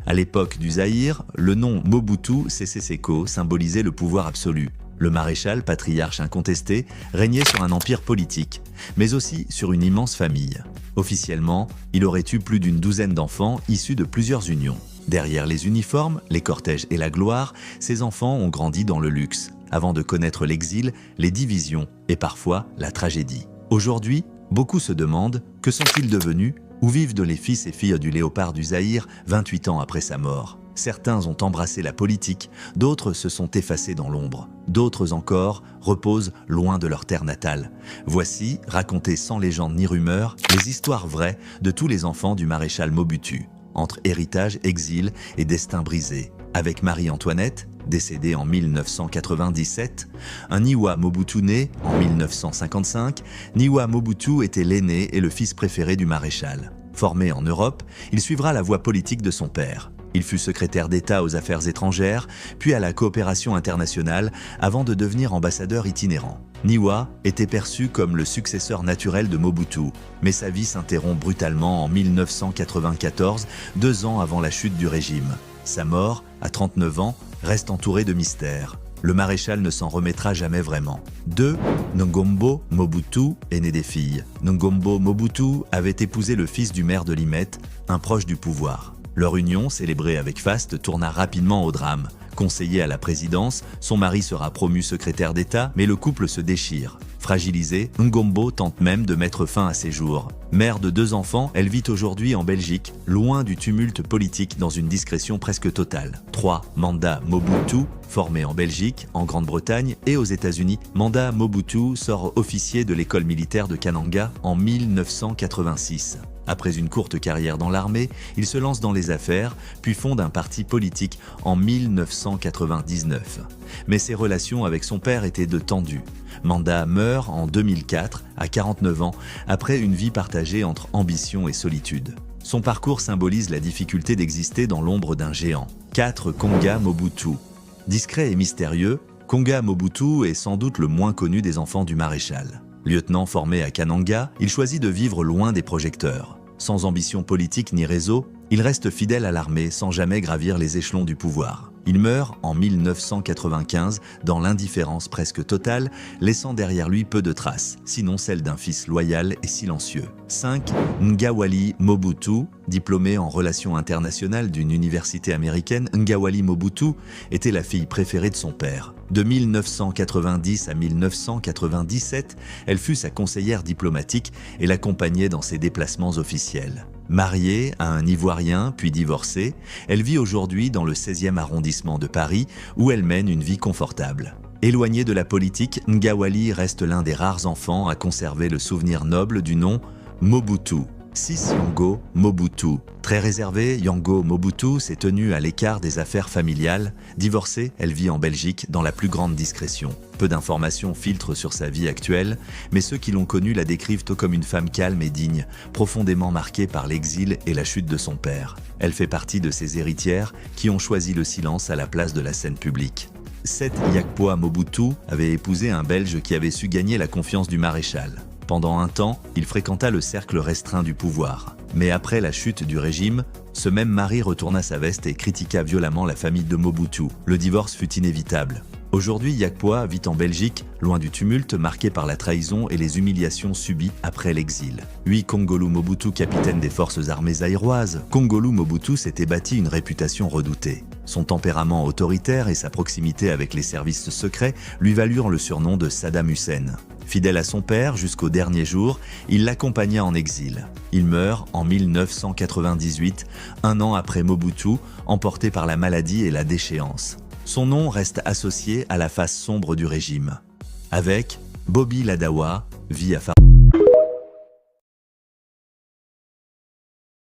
À l'époque du Zaïre, le nom Mobutu Sese Seko symbolisait le pouvoir absolu. Le maréchal, patriarche incontesté, régnait sur un empire politique, mais aussi sur une immense famille. Officiellement, il aurait eu plus d'une douzaine d'enfants issus de plusieurs unions. Derrière les uniformes, les cortèges et la gloire, ces enfants ont grandi dans le luxe, avant de connaître l'exil, les divisions et parfois la tragédie. Aujourd'hui, beaucoup se demandent que sont-ils devenus, où vivent les fils et filles du léopard du Zaïre 28 ans après sa mort. Certains ont embrassé la politique, d'autres se sont effacés dans l'ombre, d'autres encore reposent loin de leur terre natale. Voici, racontées sans légende ni rumeur, les histoires vraies de tous les enfants du maréchal Mobutu, entre héritage, exil et destin brisé. Avec Marie-Antoinette, décédée en 1997, un Niwa Mobutu né en 1955, Niwa Mobutu était l'aîné et le fils préféré du maréchal. Formé en Europe, il suivra la voie politique de son père. Il fut secrétaire d'État aux Affaires étrangères, puis à la coopération internationale, avant de devenir ambassadeur itinérant. Niwa était perçu comme le successeur naturel de Mobutu, mais sa vie s'interrompt brutalement en 1994, 2 ans avant la chute du régime. Sa mort, à 39 ans, reste entourée de mystères. Le maréchal ne s'en remettra jamais vraiment. Ngombo Mobutu est né des filles. Ngombo Mobutu avait épousé le fils du maire de Limete, un proche du pouvoir. Leur union, célébrée avec faste, tourna rapidement au drame. Conseiller à la présidence, son mari sera promu secrétaire d'État, mais le couple se déchire. Fragilisée, Ngombo tente même de mettre fin à ses jours. Mère de 2 enfants, elle vit aujourd'hui en Belgique, loin du tumulte politique dans une discrétion presque totale. Manda Mobutu, formé en Belgique, en Grande-Bretagne et aux États-Unis, Manda Mobutu sort officier de l'école militaire de Kananga en 1986. Après une courte carrière dans l'armée, il se lance dans les affaires, puis fonde un parti politique en 1999. Mais ses relations avec son père étaient tendues. Manda meurt en 2004, à 49 ans, après une vie partagée entre ambition et solitude. Son parcours symbolise la difficulté d'exister dans l'ombre d'un géant. Konga Mobutu. Discret et mystérieux, Konga Mobutu est sans doute le moins connu des enfants du maréchal. Lieutenant formé à Kananga, il choisit de vivre loin des projecteurs. Sans ambition politique ni réseau, il reste fidèle à l'armée sans jamais gravir les échelons du pouvoir. Il meurt en 1995 dans l'indifférence presque totale, laissant derrière lui peu de traces, sinon celle d'un fils loyal et silencieux. Ngawali Mobutu, diplômée en relations internationales d'une université américaine, Ngawali Mobutu était la fille préférée de son père. De 1990 à 1997, elle fut sa conseillère diplomatique et l'accompagnait dans ses déplacements officiels. Mariée à un Ivoirien puis divorcée, elle vit aujourd'hui dans le 16e arrondissement de Paris où elle mène une vie confortable. Éloignée de la politique, Ngawali reste l'un des rares enfants à conserver le souvenir noble du nom Mobutu. Yango Mobutu. Très réservée, Yango Mobutu s'est tenue à l'écart des affaires familiales. Divorcée, elle vit en Belgique dans la plus grande discrétion. Peu d'informations filtrent sur sa vie actuelle, mais ceux qui l'ont connue la décrivent comme une femme calme et digne, profondément marquée par l'exil et la chute de son père. Elle fait partie de ces héritières qui ont choisi le silence à la place de la scène publique. Yakpoa Mobutu avait épousé un Belge qui avait su gagner la confiance du maréchal. Pendant un temps, il fréquenta le cercle restreint du pouvoir. Mais après la chute du régime, ce même mari retourna sa veste et critiqua violemment la famille de Mobutu. Le divorce fut inévitable. Aujourd'hui, Yakpoa vit en Belgique, loin du tumulte marqué par la trahison et les humiliations subies après l'exil. Kongolu Mobutu, capitaine des forces armées zaïroises, Kongolu Mobutu s'était bâti une réputation redoutée. Son tempérament autoritaire et sa proximité avec les services secrets lui valurent le surnom de Saddam Hussein. Fidèle à son père jusqu'au dernier jour, il l'accompagna en exil. Il meurt en 1998, 1 an après Mobutu, emporté par la maladie et la déchéance. Son nom reste associé à la face sombre du régime. Avec Bobby Ladawa, vie à